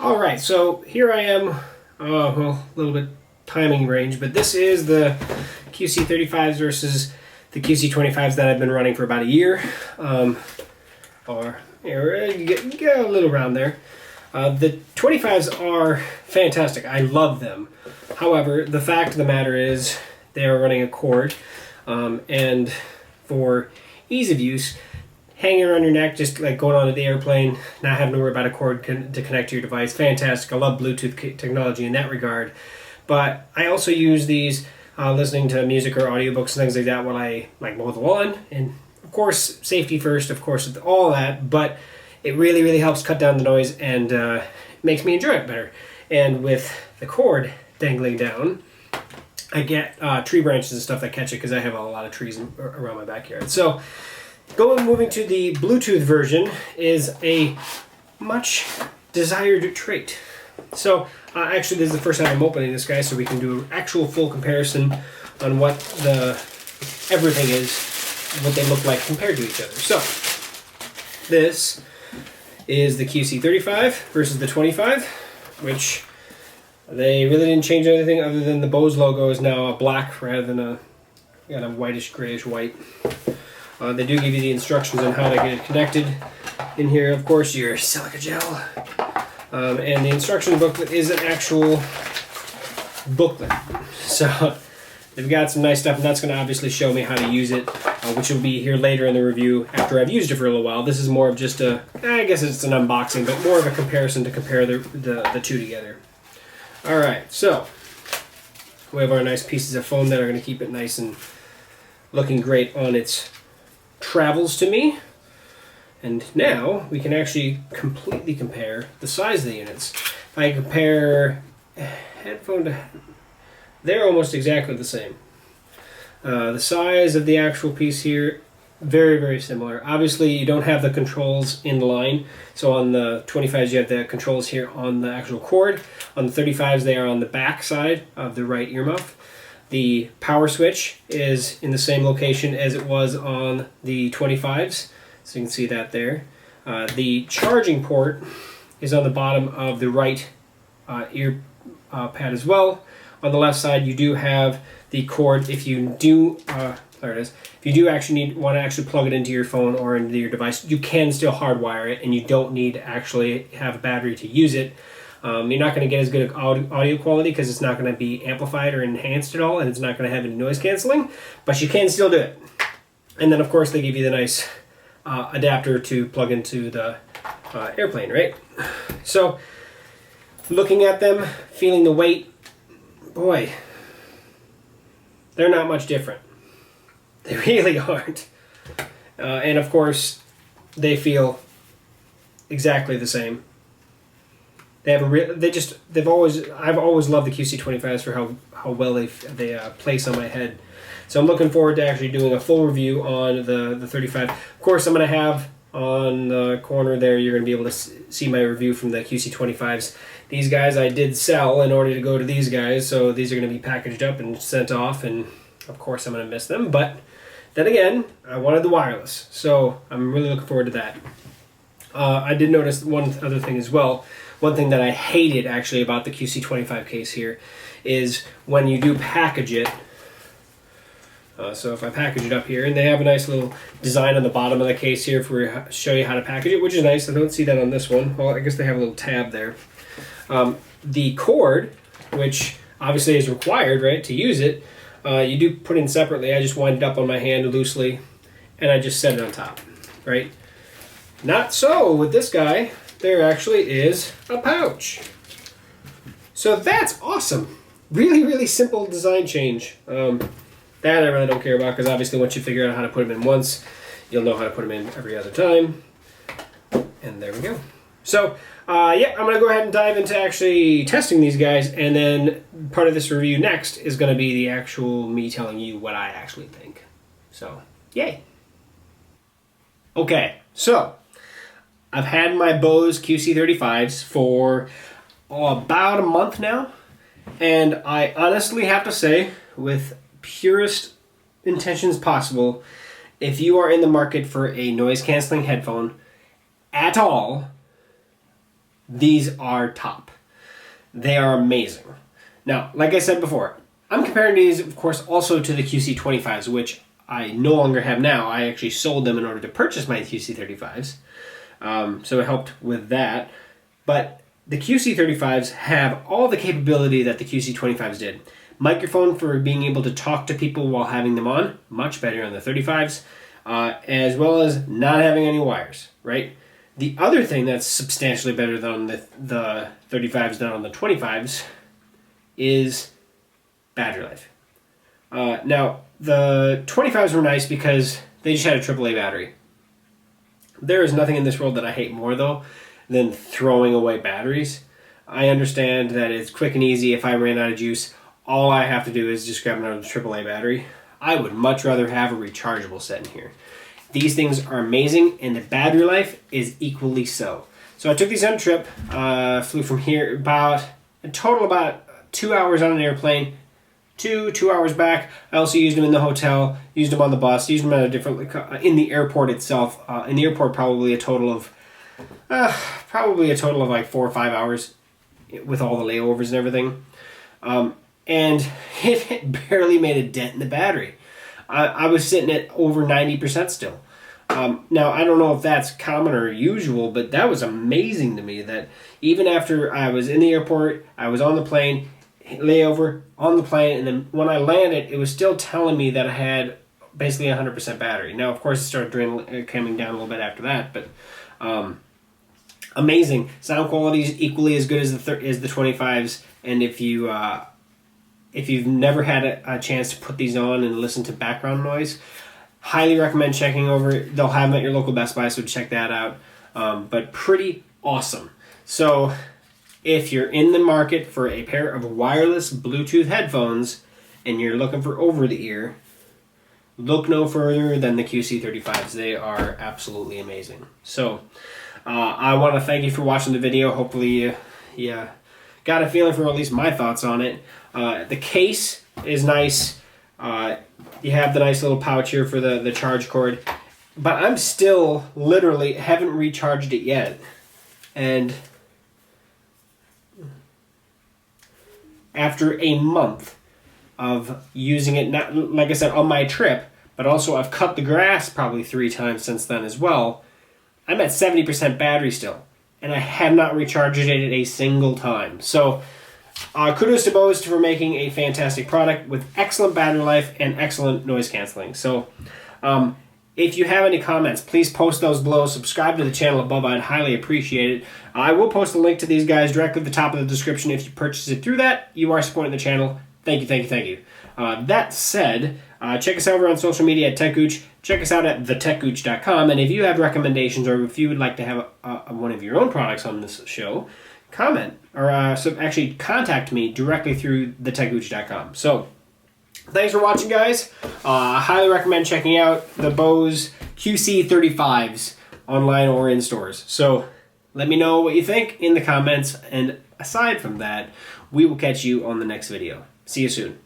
All right, so here I am, well, a little bit timing range, but this is the QC35s versus the QC25s that I've been running for about a year, or you get a little around there. The 25s are fantastic. I love them. However, the fact of the matter is they are running a cord, and for ease of use, hanging around your neck, just like going onto the airplane, not having to worry about a cord to connect to your device. Fantastic. I love Bluetooth technology in that regard. But I also use these listening to music or audiobooks and things like that while I mow the lawn. And of course, safety first, of course, all that. But it really, really helps cut down the noise and makes me enjoy it better. And with the cord dangling down, I get tree branches and stuff that catch it because I have a lot of trees around my backyard. So moving to the Bluetooth version is a much desired trait. So actually this is the first time I'm opening this guy, so we can do an actual full comparison on what everything is, what they look like compared to each other. So this is the QC35 versus the 25, which they really didn't change anything other than the Bose logo is now a black rather than a whitish, grayish white. They do give you the instructions on how to get it connected. In here, of course, your silica gel. And the instruction booklet is an actual booklet. So they've got some nice stuff, and that's going to obviously show me how to use it, which will be here later in the review after I've used it for a little while. This is more of just I guess it's an unboxing, but more of a comparison to compare the two together. Alright, so we have our nice pieces of foam that are going to keep it nice and looking great on its travels to me. And now we can actually completely compare the size of the units. If I compare headphone to, they're almost exactly the same. The size of the actual piece here, very, very similar. Obviously you don't have the controls in line. So on the 25s you have the controls here on the actual cord. On the 35s they are on the back side of the right earmuff. The power switch is in the same location as it was on the 25s, so you can see that there. The charging port is on the bottom of the right ear pad as well. On the left side you do have the cord if you do, there it is, if you do actually want to actually plug it into your phone or into your device, you can still hardwire it and you don't need to actually have a battery to use it. You're not going to get as good audio quality because it's not going to be amplified or enhanced at all, and it's not going to have any noise canceling, but you can still do it. And then of course they give you the nice adapter to plug into the airplane, right? So looking at them, feeling the weight, boy, they're not much different. They really aren't. And of course they feel exactly the same. They have I've always loved the QC25s for how well they place on my head. So I'm looking forward to actually doing a full review on the 35. Of course, I'm going to have on the corner there, you're going to be able to see my review from the QC25s. These guys I did sell in order to go to these guys, so these are going to be packaged up and sent off, and of course I'm going to miss them. But then again, I wanted the wireless, so I'm really looking forward to that. I did notice one other thing as well. One thing that I hated actually about the QC25 case here is when you do package it. So if I package it up here, and they have a nice little design on the bottom of the case here for show you how to package it, which is nice. I don't see that on this one. Well, I guess they have a little tab there. The cord, which obviously is required, right, to use it, you do put in separately. I just wind it up on my hand loosely, and I just set it on top, right? Not so with this guy. There actually is a pouch. So that's awesome. Really, really simple design change. That I really don't care about because obviously once you figure out how to put them in once, you'll know how to put them in every other time. And there we go. So, yeah, I'm going to go ahead and dive into actually testing these guys, and then part of this review next is going to be the actual me telling you what I actually think. So, yay. Okay, so I've had my Bose QC35s for about a month now, and I honestly have to say, with purest intentions possible, if you are in the market for a noise canceling headphone at all, these are top. They are amazing. Now, like I said before, I'm comparing these, of course, also to the QC25s, which I no longer have now. I actually sold them in order to purchase my QC35s. So it helped with that. But the QC35s have all the capability that the QC25s did. Microphone for being able to talk to people while having them on, much better on the 35s, as well as not having any wires, right? The other thing that's substantially better than the 35s than on the 25s is battery life. Now, the 25s were nice because they just had a AAA battery. There is nothing in this world that I hate more, though, than throwing away batteries. I understand that it's quick and easy. If I ran out of juice, all I have to do is just grab another AAA battery. I would much rather have a rechargeable set in here. These things are amazing, and the battery life is equally so. So I took these on a trip, flew from here about 2 hours on an airplane, 2 hours back. I also used them in the hotel, used them on the bus, used them at a different, in the airport itself. In the airport, probably a total of like 4 or 5 hours with all the layovers and everything. And it barely made a dent in the battery. I was sitting at over 90% still. Now, I don't know if that's common or usual, but that was amazing to me that even after I was in the airport, I was on the plane, layover, on the plane, and then when I landed, it was still telling me that I had basically 100% battery. Now, of course, it started coming down a little bit after that, but amazing. Sound quality is equally as good as the 25s, and if you've never had a chance to put these on and listen to background noise, highly recommend checking over. They'll have them at your local Best Buy, so check that out. But pretty awesome. So if you're in the market for a pair of wireless Bluetooth headphones and you're looking for over-the-ear, look no further than the QC35s. They are absolutely amazing. So I want to thank you for watching the video. Hopefully you got a feeling for at least my thoughts on it. The case is nice. You have the nice little pouch here for the charge cord. But I'm still literally haven't recharged it yet. And after a month of using it, not like I said, on my trip, but also I've cut the grass probably 3 times since then as well, I'm at 70% battery still. And I have not recharged it a single time. So kudos to Bose for making a fantastic product with excellent battery life and excellent noise canceling. So if you have any comments, please post those below. Subscribe to the channel above. I'd highly appreciate it. I will post a link to these guys directly at the top of the description. If you purchase it through that, you are supporting the channel. Thank you, thank you, thank you. That said, check us out over on social media at techgooch. Check us out at techgooch.com. And if you have recommendations or if you would like to have one of your own products on this show, comment or actually contact me directly through techgooch.com. So thanks for watching, guys. I highly recommend checking out the Bose QC35s online or in stores. So let me know what you think in the comments. And aside from that, we will catch you on the next video. See you soon.